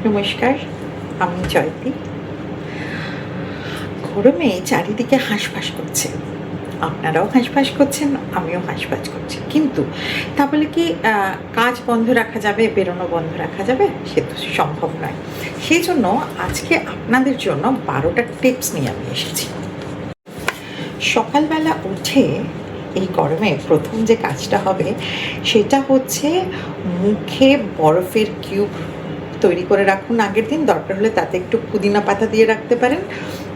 নমস্কার, আমি জয়তী। গরমে চারিদিকে হাঁসফাঁস করছে, আপনারাও হাঁসফাঁস করছেন, আমিও হাঁসফাঁস করছি। কিন্তু তা বলে কি কাজ বন্ধ রাখা যাবে, বেরোনো বন্ধ রাখা যাবে? সে তো সম্ভব নয়। সেই জন্য আজকে আপনাদের জন্য 12টা টিপস নিয়ে আমি এসেছি। সকালবেলা উঠে এই গরমে প্রথম যে কাজটা হবে সেটা হচ্ছে মুখে বরফের কিউব তৈরি করে রাখুন আগের দিন। দরকার হলে তাতে একটু পুদিনা পাতা দিয়ে রাখতে পারেন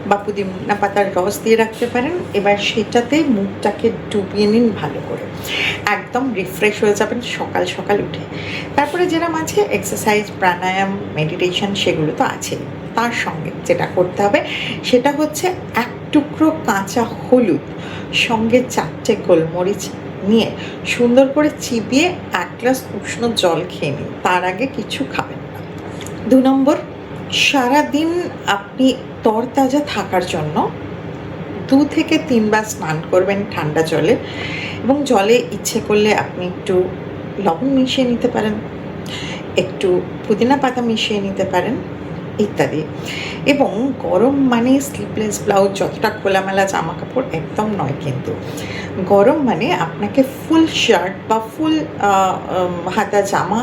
বা পুদিনা পাতার রস দিয়ে রাখতে পারেন। এবার সেটাতে মুখটাকে ডুবিয়ে নিন ভালো করে, একদম রিফ্রেশ হয়ে যাবেন সকাল সকাল উঠে। তারপরে যেরকম আছে এক্সারসাইজ, প্রাণায়াম, মেডিটেশন, সেগুলো তো আছেই। তার সঙ্গে যেটা করতে হবে সেটা হচ্ছে এক টুকরো কাঁচা হলুদ সঙ্গে 4টে গোলমরিচ নিয়ে সুন্দর করে চিবিয়ে 1 গ্লাস উষ্ণ জল খেয়ে নিন। তার আগে কিছু খাবেন না। 2 নম্বর, সারাদিন আপনি তরতাজা থাকার জন্য 2 থেকে 3 বার স্নান করবেন ঠান্ডা জলে, এবং জলে ইচ্ছে করলে আপনি একটু লবণ মিশিয়ে নিতে পারেন, একটু পুদিনা পাতা মিশিয়ে নিতে পারেন ইত্যাদি। এবং গরম মানে স্লিভলেস ব্লাউজ, যতটা খোলামেলা জামা কাপড় একদম নয়, কিন্তু গরম মানে আপনাকে ফুল শার্ট বা ফুল হাতা জামা,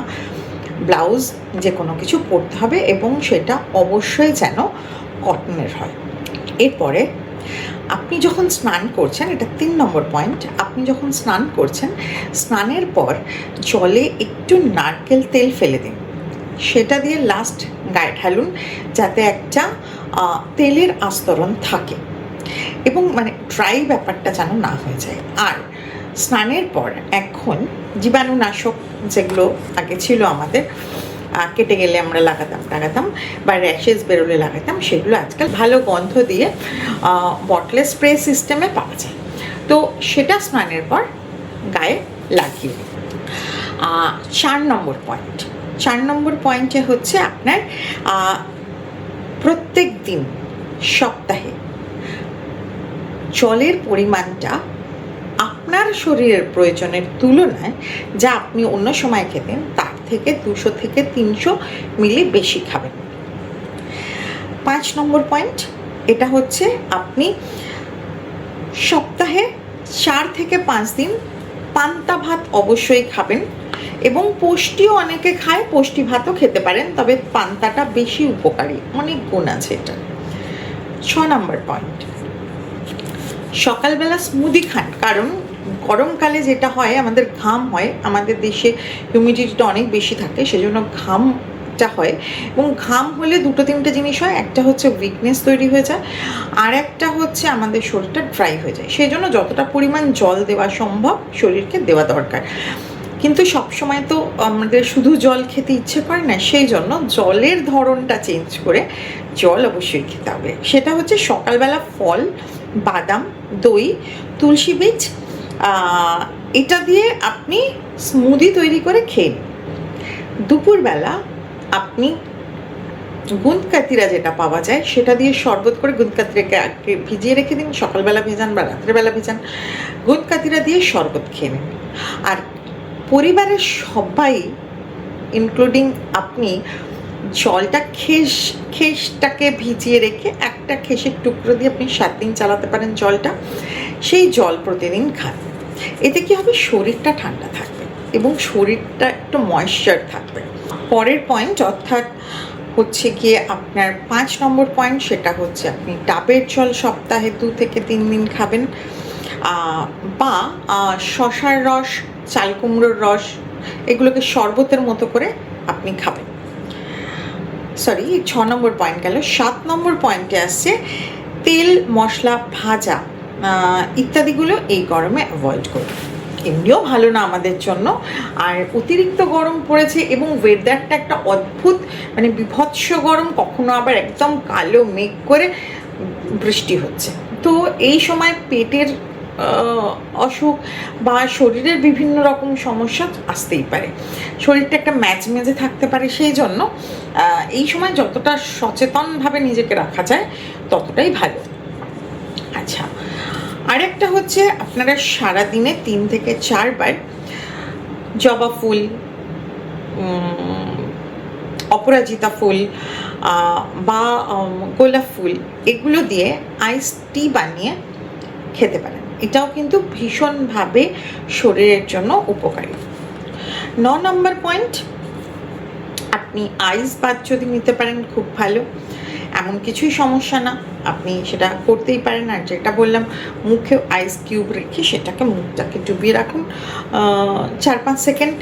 ব্লাউজ, যে কোনো কিছু পরতে হবে, এবং সেটা অবশ্যই যেন কটনের হয়। এরপরে আপনি যখন স্নান করছেন, এটা 3 নম্বর পয়েন্ট, আপনি যখন স্নান করছেন, স্নানের পর জলে একটু নারকেল তেল ফেলে দিন, সেটা দিয়ে লাস্ট গায়ে ঢালুন, যাতে একটা তেলের আস্তরণ থাকে এবং মানে ড্রাই ব্যাপারটা যেন না হয়ে যায়। আর স্নানের পর এখন জীবাণুনাশক যেগুলো আগে ছিল আমাদের, কেটে গেলে আমরা লাগাতাম বা র্যাশেস বেরোলে লাগাতাম, সেগুলো আজকাল ভালো গন্ধ দিয়ে বটলে স্প্রে সিস্টেমে পাওয়া যায়। তো সেটা স্নানের পর গায়ে লাগিয়ে দিন। 4 নম্বর পয়েন্টে হচ্ছে আপনার প্রত্যেক দিন সপ্তাহে জলের পরিমাণটা আপনার শরীরের প্রয়োজনের তুলনায় যা আপনি অন্য সময় খেতেন তার থেকে 200 থেকে 300 মিলি বেশি খাবেন। 5 নম্বর পয়েন্ট, এটা হচ্ছে আপনি সপ্তাহে 4 থেকে 5 দিন পান্তা ভাত অবশ্যই খাবেন, এবং পুষ্টিও অনেকে খায়, পুষ্টি ভাতও খেতে পারেন, তবে পান্তাটা বেশি উপকারী, অনেক গুণ আছে এটা। 6 নম্বর পয়েন্ট, সকালবেলা স্মুদি খান, কারণ গরমকালে যেটা হয় আমাদের ঘাম হয়, আমাদের দেশে হিউমিডিটিটা অনেক বেশি থাকে, সেজন্য ঘামটা হয়, এবং ঘাম হলে 2-3টে জিনিস হয়। একটা হচ্ছে উইকনেস তৈরি হয়ে যায়, আর একটা হচ্ছে আমাদের শরীরটা ড্রাই হয়ে যায়। সেই জন্য যতটা পরিমাণ জল দেওয়া সম্ভব শরীরকে দেওয়া দরকার। কিন্তু সবসময় তো আমাদের শুধু জল খেতে ইচ্ছে করে না, সেই জন্য জলের ধরনটা চেঞ্জ করে জল অবশ্যই খেতে হবে। সেটা হচ্ছে সকালবেলা ফল, বাদাম, দই, তুলসী বীজ, এটা দিয়ে আপনি স্মুদি তৈরি করে খেয়ে নিন। দুপুরবেলা আপনি গুন্দকাতিরা যেটা পাওয়া যায় সেটা দিয়ে শরবত করে, গুন্দকাতিরাকে আগে ভিজিয়ে রেখে দিন, সকালবেলা ভেজান বা রাত্রেবেলা ভেজান, গুন্দকাতিরা দিয়ে শরবত খেয়ে নিন। আর পরিবারের সবাই ইনক্লুডিং আপনি জলটা খেসটাকে ভিজিয়ে রেখে একটা খেসের টুকরো দিয়ে আপনি 7 দিন চালাতে পারেন জলটা, সেই জল প্রতিদিন খান। এতে কি হবে, শরীরটা ঠান্ডা থাকবে এবং শরীরটা একটু ময়েশ্চার থাকবে। পরের পয়েন্ট অর্থাৎ হচ্ছে গিয়ে আপনার 5 নম্বর পয়েন্ট, সেটা হচ্ছে আপনি ডাবের জল সপ্তাহে 2 থেকে 3 দিন খাবেন, বা শশার রস, চাল কুমড়োর রস, এগুলোকে শরবতের মতো করে আপনি খাবেন। 6 নম্বর পয়েন্ট গেল। 7 নম্বর পয়েন্টে আসছে তেল, মশলা, ভাজা ইত্যাদিগুলো এই গরমে অ্যাভয়েড করুন। এমনিও ভালো না আমাদের জন্য, আর অতিরিক্ত গরম পড়েছে এবং ওয়েদারটা একটা অদ্ভুত মানে বিভৎস গরম, কখনো আবার একদম কালো মেঘ করে বৃষ্টি হচ্ছে। তো এই সময় পেটের অসুখ বা শরীরের বিভিন্ন রকম সমস্যা আসতেই পারে, শরীরটা একটা ম্যাজমেজে থাকতে পারে। সেই জন্য এই সময় যতটা সচেতনভাবে নিজেকে রাখা যায় ততটাই ভালো। আচ্ছা, আরেকটা হচ্ছে আপনারা সারাদিনে 3 থেকে 4 বার জবা ফুল, অপরাজিতা ফুল বা গোলাপ ফুল এগুলো দিয়ে আইস টি বানিয়ে খেতে পারেন। এটাও কিন্তু ভীষণভাবে শরীরের জন্য উপকারী। 9 নম্বর পয়েন্ট, আপনি আইস বাথ যদি নিতে পারেন খুব ভালো, এমন কিছুই সমস্যা না, আপনি সেটা করতেই পারেন। আর যেটা বললাম, মুখে আইস কিউব রেখে সেটাকে মুখটাকে ডুবিয়ে রাখুন 4-5 সেকেন্ড,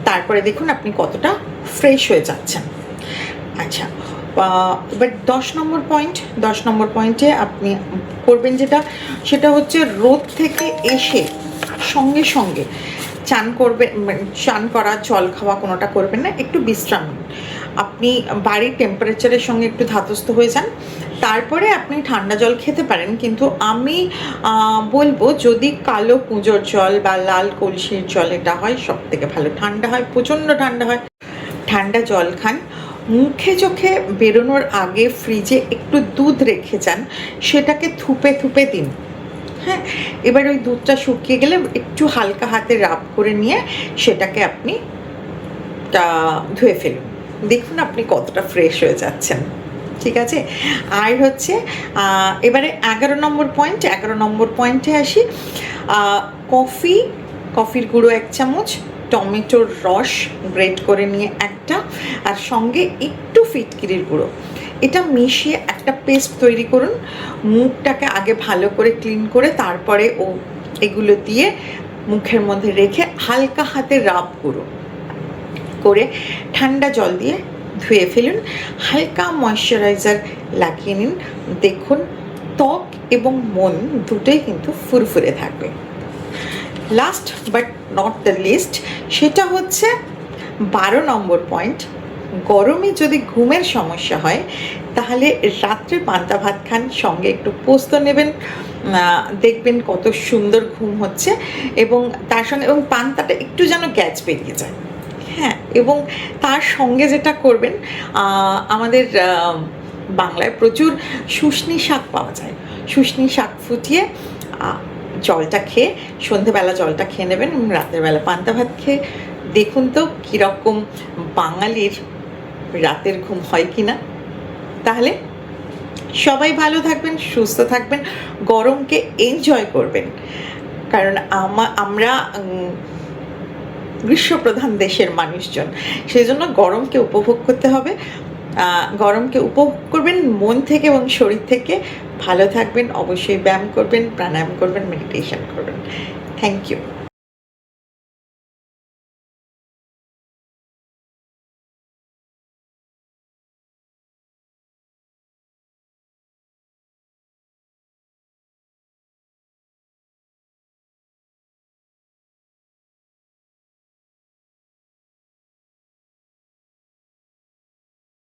তারপরে দেখুন আপনি কতটা ফ্রেশ হয়ে যাচ্ছেন। আচ্ছা, এবার 10 নম্বর পয়েন্টে আপনি করবেন যেটা, সেটা হচ্ছে রোদ থেকে এসে সঙ্গে সঙ্গে চান করবেন, চান করা, জল খাওয়া কোনোটা করবেন না, একটু বিশ্রাম নিন। আপনি বাড়ির টেম্পারেচারের সঙ্গে একটু ধাতস্থ হয়ে যান, তারপরে আপনি ঠান্ডা জল খেতে পারেন। কিন্তু আমি বলবো, যদি কালো কুঁজোর জল বা লাল কলসির জল এটা হয় সব থেকে ভালো, ঠান্ডা হয়, প্রচণ্ড ঠান্ডা হয়, ঠান্ডা জল খান। মুখে চোখে বেরোনোর আগে ফ্রিজে একটু দুধ রেখে যান, সেটাকে থুপে থুপে দিন। হ্যাঁ, এবার ওই দুধটা শুকিয়ে গেলে একটু হালকা হাতে রাব করে নিয়ে সেটাকে আপনি ধুয়ে ফেলুন, দেখুন আপনি কতটা ফ্রেশ হয়ে যাচ্ছেন। ঠিক আছে। আর হচ্ছে এবারে 11 নম্বর পয়েন্টে আসি। কফির গুঁড়ো 1 চামচ, টমেটোর রস গ্রেট করে নিয়ে একটা, আর সঙ্গে একটু ফিটকিরির গুঁড়ো, এটা মিশিয়ে একটা পেস্ট তৈরি করুন। মুখটাকে আগে ভালো করে ক্লিন করে তারপরে এগুলো দিয়ে মুখের মধ্যে রেখে হালকা হাতে রাব করে ঠান্ডা জল দিয়ে ধুয়ে ফেলুন, হালকা ময়শ্চারাইজার লাগিয়ে নিন, দেখুন ত্বক এবং মন দুটোই কিন্তু ফুরফুরে থাকবে। Last but not the least, সেটা হচ্ছে 12 নম্বর পয়েন্ট। গরমে যদি ঘুমের সমস্যা হয় তাহলে রাত্রে পান্তা ভাত খান, সঙ্গে একটু পোস্ত নেবেন, দেখবেন কত সুন্দর ঘুম হচ্ছে। এবং তার সঙ্গে পান্তাটা একটু যেন গ্যাস বেরিয়ে যায়। হ্যাঁ, এবং তার সঙ্গে যেটা করবেন, আমাদের বাংলায় প্রচুর শুশনি শাক পাওয়া যায়, শুশনি শাক ফুটিয়ে জলটা খেয়ে, সন্ধেবেলা জলটা খেয়ে নেবেন এবং রাতের বেলা পান্তা ভাত খেয়ে দেখুন তো কীরকম বাঙালির রাতের ঘুম হয় কি না। তাহলে সবাই ভালো থাকবেন, সুস্থ থাকবেন, গরমকে এনজয় করবেন, কারণ আমরা গ্রীষ্মপ্রধান দেশের মানুষজন, সেই জন্য গরমকে উপভোগ করতে হবে। গরমকে উপভোগ করবেন মন থেকে এবং শরীর থেকে। ভালো থাকবেন, অবশ্যই ব্যায়াম করবেন, প্রাণায়াম করবেন, মেডিটেশন করবেন। Thank you.